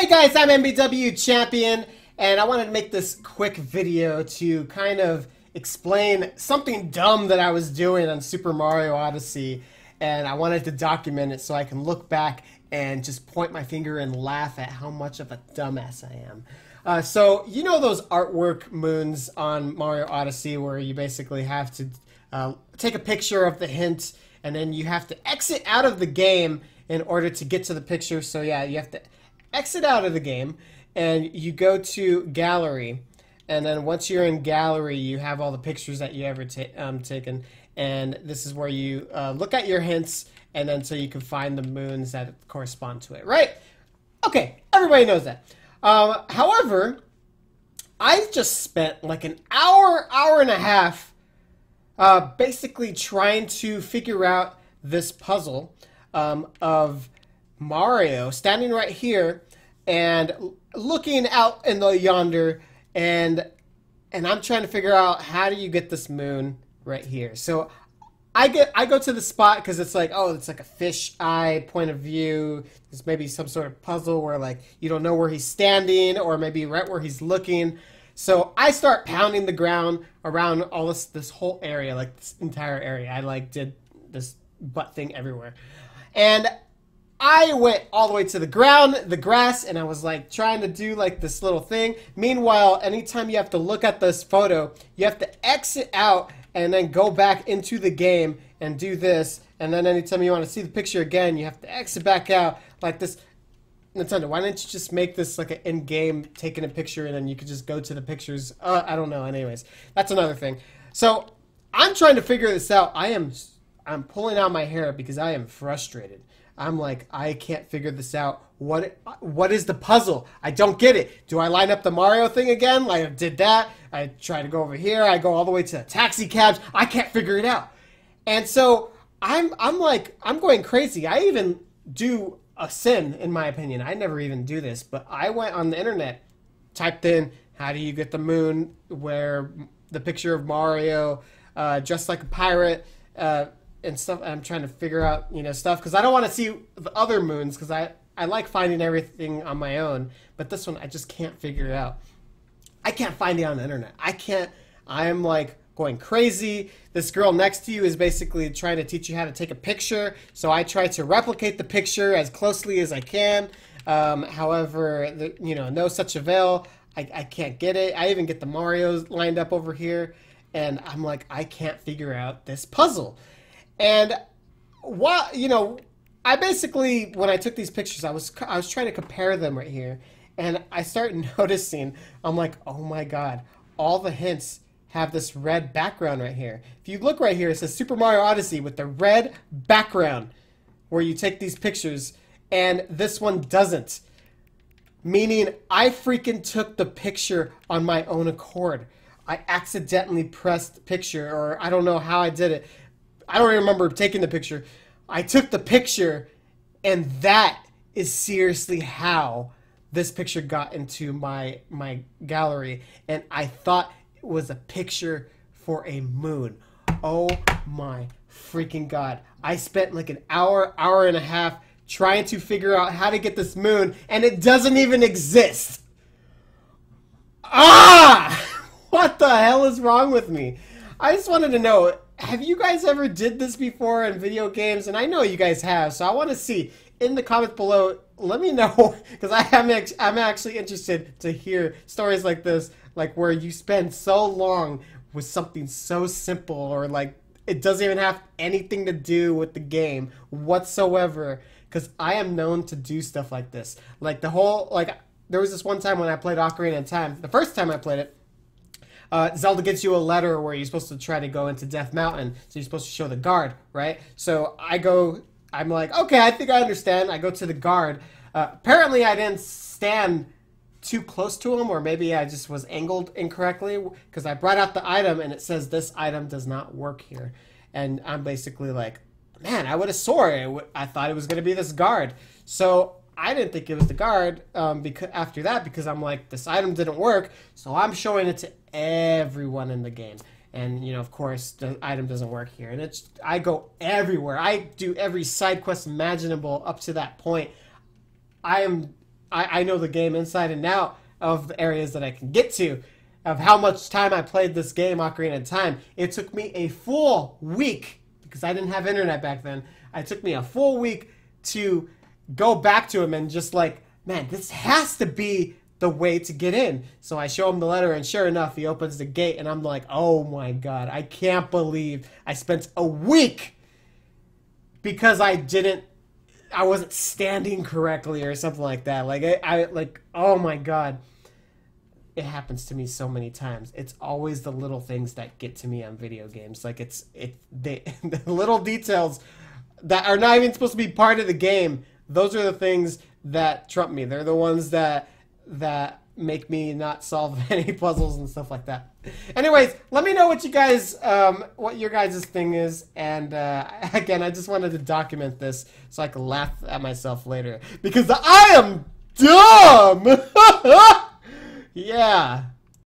Hey guys, I'm MBW Champion, and I wanted to make this quick video to kind of explain something dumb that I was doing on Super Mario Odyssey, and I wanted to document it so I can look back and just point my finger and laugh at how much of a dumbass I am. So, you know those artwork moons on Mario Odyssey where you basically have to take a picture of the hint, and then you have to exit out of the game in order to get to the picture. So yeah, you have to exit out of the game and you go to gallery, and then once you're in gallery you have all the pictures that you ever taken, and this is where you look at your hints, and then so you can find the moons that correspond to it, right? Okay, everybody knows that. However, I just spent like an hour and a half basically trying to figure out this puzzle of Mario standing right here and looking out in the yonder, and I'm trying to figure out how do you get this moon right here. So I go to the spot because it's like, oh, it's like a fish eye point of view. There's maybe some sort of puzzle where like you don't know where he's standing or maybe right where he's looking. So I start pounding the ground around all this whole area, like this entire area. I like did this butt thing everywhere. And I went all the way to the ground, the grass, and I was like trying to do like this little thing. Meanwhile, anytime you have to look at this photo, you have to exit out and then go back into the game and do this. And then anytime you want to see the picture again, you have to exit back out like this. Nintendo, why didn't you just make this like an in-game taking a picture and then you could just go to the pictures? I don't know. Anyways, that's another thing. So I'm trying to figure this out. I'm pulling out my hair because I am frustrated. I'm like, I can't figure this out. What is the puzzle? I don't get it. Do I line up the Mario thing again? Like I did that. I try to go over here. I go all the way to the taxi cabs. I can't figure it out. And so I'm going crazy. I even do a sin, in my opinion. I never even do this, but I went on the internet, typed in, how do you get the moon, where the picture of Mario dressed like a pirate, and stuff. I'm trying to figure out, stuff, because I don't want to see the other moons, because I like finding everything on my own, but this one I just can't figure it out. I can't find it on the internet. I'm like going crazy. This girl next to you is basically trying to teach you how to take a picture, so I try to replicate the picture as closely as I can. However, no such avail. I can't get it. I even get the Marios lined up over here, and I'm like, I can't figure out this puzzle. And I basically, when I took these pictures, I was trying to compare them right here, and I started noticing, I'm like, oh my god, all the hints have this red background right here. If you look right here, it says Super Mario Odyssey with the red background where you take these pictures, and this one doesn't. Meaning, I freaking took the picture on my own accord. I accidentally pressed picture, or I don't know how I did it. I don't even remember taking the picture. I took the picture, and that is seriously how this picture got into my gallery, and I thought it was a picture for a moon. Oh my freaking god. I spent like an hour and a half trying to figure out how to get this moon, and it doesn't even exist. What the hell is wrong with me? I just wanted to know, have you guys ever did this before in video games? And I know you guys have, so I want to see in the comments below. Let me know, because I'm actually interested to hear stories like this, like where you spend so long with something so simple, or like it doesn't even have anything to do with the game whatsoever. Because I am known to do stuff like this. Like there was this one time when I played Ocarina of Time. The first time I played it, Zelda gives you a letter where you're supposed to try to go into Death Mountain, so you're supposed to show the guard, right? So I'm like, okay, I think I understand. I go to the guard. Apparently I didn't stand too close to him, or maybe I just was angled incorrectly, because I brought out the item and it says this item does not work here. And I'm basically like, man, I would have swore I thought it was going to be this guard. So I didn't think it was the guard because I'm like, this item didn't work, so I'm showing it to everyone in the game. And, of course, the item doesn't work here. And I go everywhere. I do every side quest imaginable up to that point. I am I know the game inside and out of the areas that I can get to, of how much time I played this game, Ocarina of Time. It took me a full week, because I didn't have internet back then. It took me a full week to go back to him and just like, man, this has to be the way to get in. So I show him the letter, and sure enough, he opens the gate, and I'm like, oh my god, I can't believe I spent a week because I wasn't standing correctly or something like that. Like, I like, oh my god. It happens to me so many times. It's always the little things that get to me on video games. Like, the little details that are not even supposed to be part of the game. Those are the things that trump me. They're the ones that make me not solve any puzzles and stuff like that. Anyways, let me know what you guys, what your guys' thing is. And again, I just wanted to document this so I can laugh at myself later, because I am dumb. Yeah.